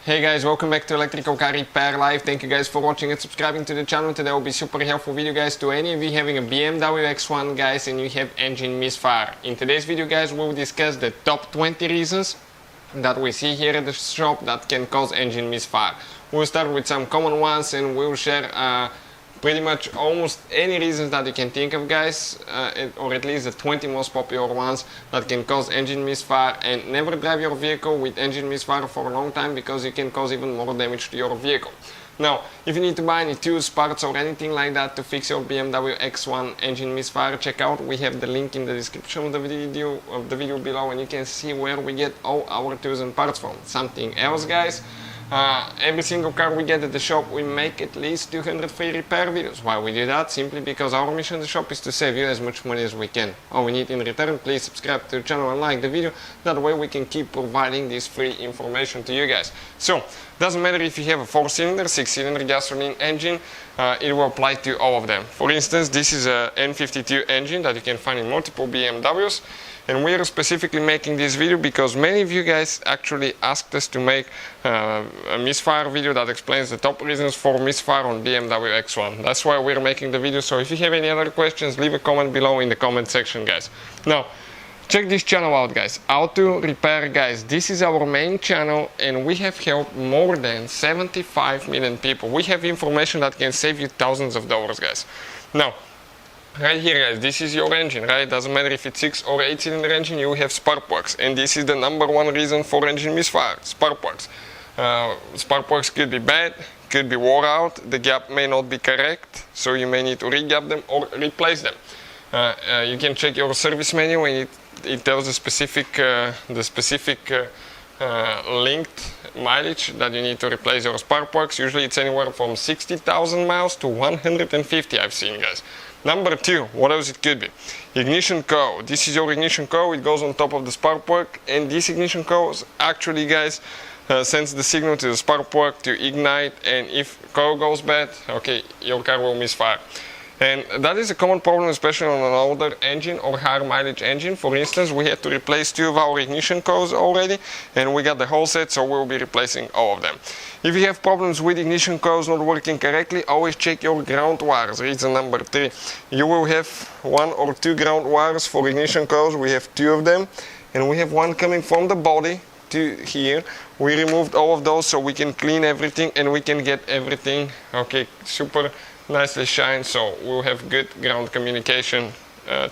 Hey guys, welcome back to Electrical Car Repair Live. Thank you guys for watching and subscribing to the channel. Today will be super helpful video guys to any of you having a BMW X1 guys and you have engine misfire. In today's video guys we'll discuss the top 20 reasons that we see here at the shop that can cause engine misfire. We'll start with some common ones and we'll share pretty much almost any reasons that you can think of guys, or at least the 20 most popular ones that can cause engine misfire. And never drive your vehicle with engine misfire for a long time because you can cause even more damage to your vehicle. Now, if you need to buy any tools, parts or anything like that to fix your BMW X1 engine misfire, check out, we have the link in the description of the video below and you can see where we get all our tools and parts from. Something else guys, every single car we get at the shop we make at least 200 free repair videos. Why we do that? Simply because our mission at the shop is to save you as much money as we can. All we need in return, please subscribe to the channel and like the video, that way we can keep providing this free information to you guys. So, doesn't matter if you have a 4-cylinder, 6-cylinder gasoline engine, it will apply to all of them. For instance, this is a N52 engine that you can find in multiple BMWs. And we are specifically making this video because many of you guys actually asked us to make a misfire video that explains the top reasons for misfire on BMW X1. That's why we're making the video. So if you have any other questions, leave a comment below in the comment section guys. Now, check this channel out guys, How to Repair guys. This is our main channel and we have helped more than 75 million people. We have information that can save you thousands of dollars guys. Now, right here guys, this is your engine, right? Doesn't matter if it's 6 or 8-cylinder engine, you have spark plugs. And this is the #1 reason for engine misfire, spark plugs. Spark plugs could be bad, could be wore out, the gap may not be correct, so you may need to re-gap them or replace them. You can check your service manual and it tells the specific linked mileage that you need to replace your spark plugs. Usually it's anywhere from 60,000 miles to 150 I've seen guys. #2, what else it could be? Ignition coil. This is your ignition coil, it goes on top of the spark plug, and this ignition coil actually guys sends the signal to the spark plug to ignite, and if coil goes bad, okay, your car will misfire. And that is a common problem, especially on an older engine or higher mileage engine. For instance, we had to replace 2 of our ignition coils already, and we got the whole set, so we'll be replacing all of them. If you have problems with ignition coils not working correctly, always check your ground wires. Reason #3. You will have 1 or 2 ground wires for ignition coils. We have 2 of them, and we have one coming from the body to here. We removed all of those so we can clean everything and we can get everything, okay, super nicely shine, so we'll have good ground communication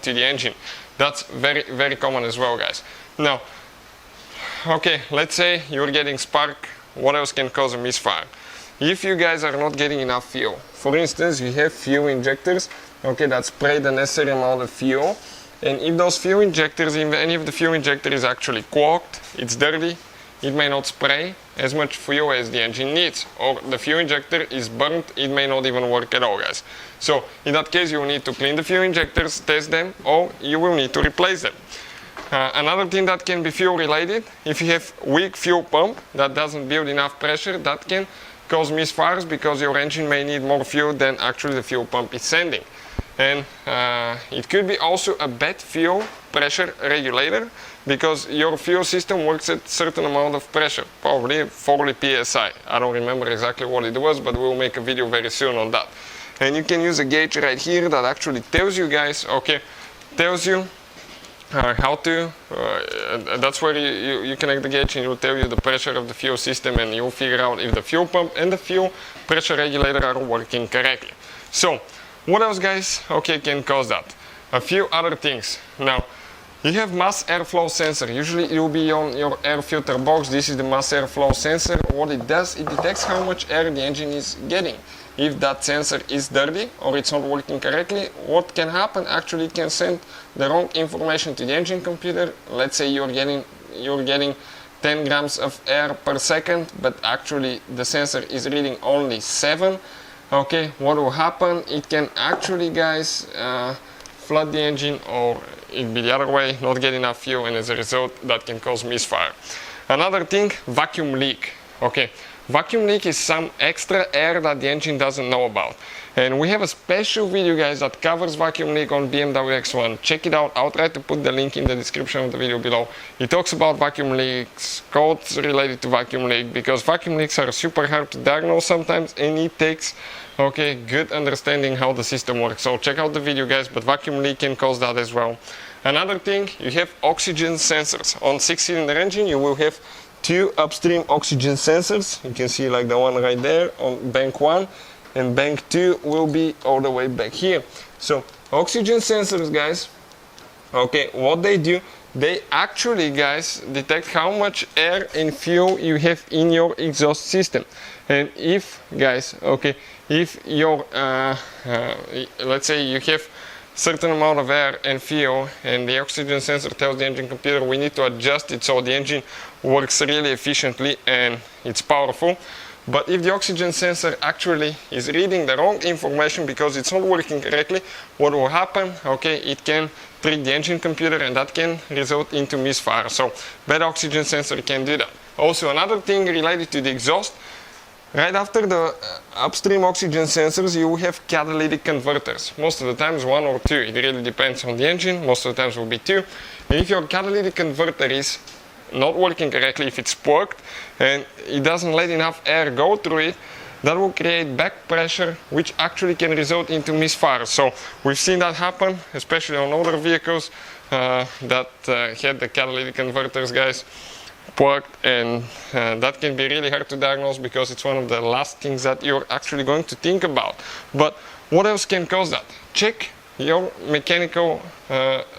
to the engine. That's very common as well guys. Now, okay, let's say you're getting spark. What else can cause a misfire? If you guys are not getting enough fuel, for instance you have fuel injectors, okay, that spray the necessary amount of fuel, and if those fuel injectors, if any of the fuel injector is actually clogged, it's dirty, it may not spray as much fuel as the engine needs, or the fuel injector is burnt, it may not even work at all guys. So in that case you will need to clean the fuel injectors, test them, or you will need to replace them. Another thing that can be fuel related, if you have weak fuel pump that doesn't build enough pressure, that can cause misfires because your engine may need more fuel than actually the fuel pump is sending. And it could be also a bad fuel pressure regulator because your fuel system works at a certain amount of pressure, probably 40 psi. I don't remember exactly what it was, but we'll make a video very soon on that. And you can use a gauge right here that actually tells you guys, okay, tells you how to, that's where you connect the gauge and it will tell you the pressure of the fuel system and you'll figure out if the fuel pump and the fuel pressure regulator are working correctly. So, what else guys, okay, can cause that? A few other things. Now, you have mass airflow sensor. Usually it will be on your air filter box. This is the mass airflow sensor. What it does, it detects how much air the engine is getting. If that sensor is dirty or it's not working correctly, what can happen? Actually, it can send the wrong information to the engine computer. Let's say you're getting 10 grams of air per second, but actually the sensor is reading only 7. Okay, what will happen? It can actually guys flood the engine, or it be the other way, not get enough fuel, and as a result that can cause misfire. Another thing, vacuum leak. Okay, vacuum leak is some extra air that the engine doesn't know about. And we have a special video, guys, that covers vacuum leak on BMW X1. Check it out. I'll try to put the link in the description of the video below. It talks about vacuum leaks, codes related to vacuum leak, because vacuum leaks are super hard to diagnose sometimes, and it takes good understanding how the system works. So check out the video, guys, but vacuum leak can cause that as well. Another thing, you have oxygen sensors. On 6-cylinder engine, you will have 2 upstream oxygen sensors. You can see like the one right there on bank 1. And bank 2 will be all the way back here. So oxygen sensors, guys, what they do, they actually, guys, detect how much air and fuel you have in your exhaust system. And if, guys, if your let's say you have certain amount of air and fuel, and the oxygen sensor tells the engine computer we need to adjust it so the engine works really efficiently and it's powerful. But if the oxygen sensor actually is reading the wrong information because it's not working correctly, what will happen? It can trick the engine computer, and that can result into misfire. So bad oxygen sensor can do that. Also, another thing related to the exhaust, right after the upstream oxygen sensors, you will have catalytic converters. Most of the times 1 or 2, it really depends on the engine. Most of the times will be 2. And if your catalytic converter is not working correctly, if it's porked and it doesn't let enough air go through it, that will create back pressure, which actually can result into misfire. So we've seen that happen, especially on older vehicles that had the catalytic converters, guys, porked, and that can be really hard to diagnose because it's one of the last things that you're actually going to think about. But what else can cause that? Check your mechanical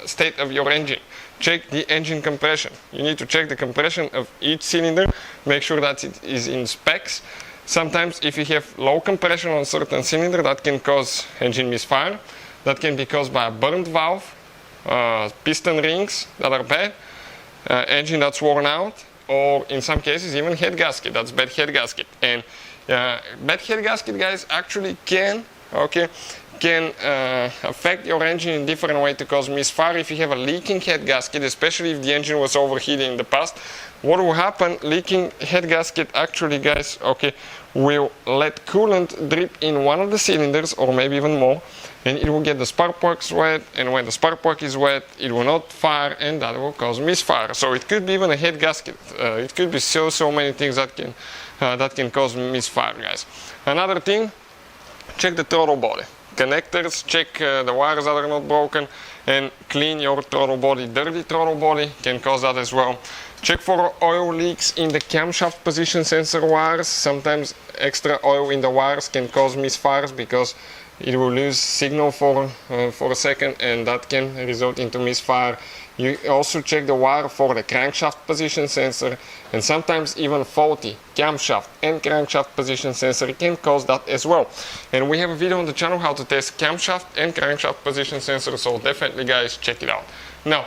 state of your engine. Check the engine compression. You need to check the compression of each cylinder, make sure that it is in specs. Sometimes if you have low compression on a certain cylinder, that can cause engine misfire. That can be caused by a burnt valve, piston rings that are bad, engine that's worn out, or in some cases even head gasket, that's bad head gasket. And bad head gasket, guys, actually can affect your engine in different way to cause misfire. If you have a leaking head gasket, especially if the engine was overheated in the past, what will happen? Leaking head gasket actually, guys, will let coolant drip in one of the cylinders, or maybe even more, and it will get the spark plugs wet, and when the spark plug is wet, it will not fire, and that will cause misfire. So it could be even a head gasket. It could be so many things that can cause misfire, guys. Another thing, check the throttle body. Connectors, check the wires that are not broken, and clean your throttle body. Dirty throttle body can cause that as well. Check for oil leaks in the camshaft position sensor wires. Sometimes extra oil in the wires can cause misfires because it will lose signal for a second, and that can result into misfire. You also check the wire for the crankshaft position sensor, and sometimes even faulty camshaft and crankshaft position sensor can cause that as well. And we have a video on the channel how to test camshaft and crankshaft position sensor, so definitely, guys, check it out. Now,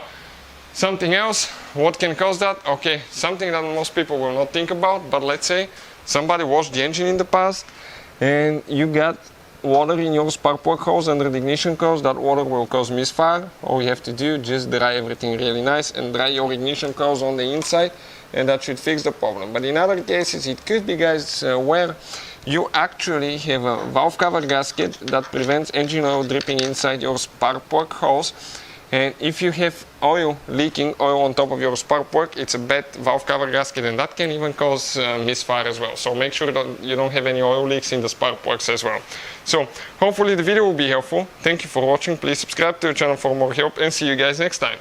something else, what can cause that? Something that most people will not think about, but let's say somebody washed the engine in the past and you got water in your spark plug holes under the ignition coils. That water will cause misfire. All you have to do, just dry everything really nice and dry your ignition coils on the inside, and that should fix the problem. But in other cases, it could be, guys, where you actually have a valve cover gasket that prevents engine oil dripping inside your spark plug holes. And if you have oil on top of your spark plug, it's a bad valve cover gasket, and that can even cause misfire as well. So make sure that you don't have any oil leaks in the spark plugs as well. So hopefully the video will be helpful. Thank you for watching. Please subscribe to the channel for more help, and see you guys next time.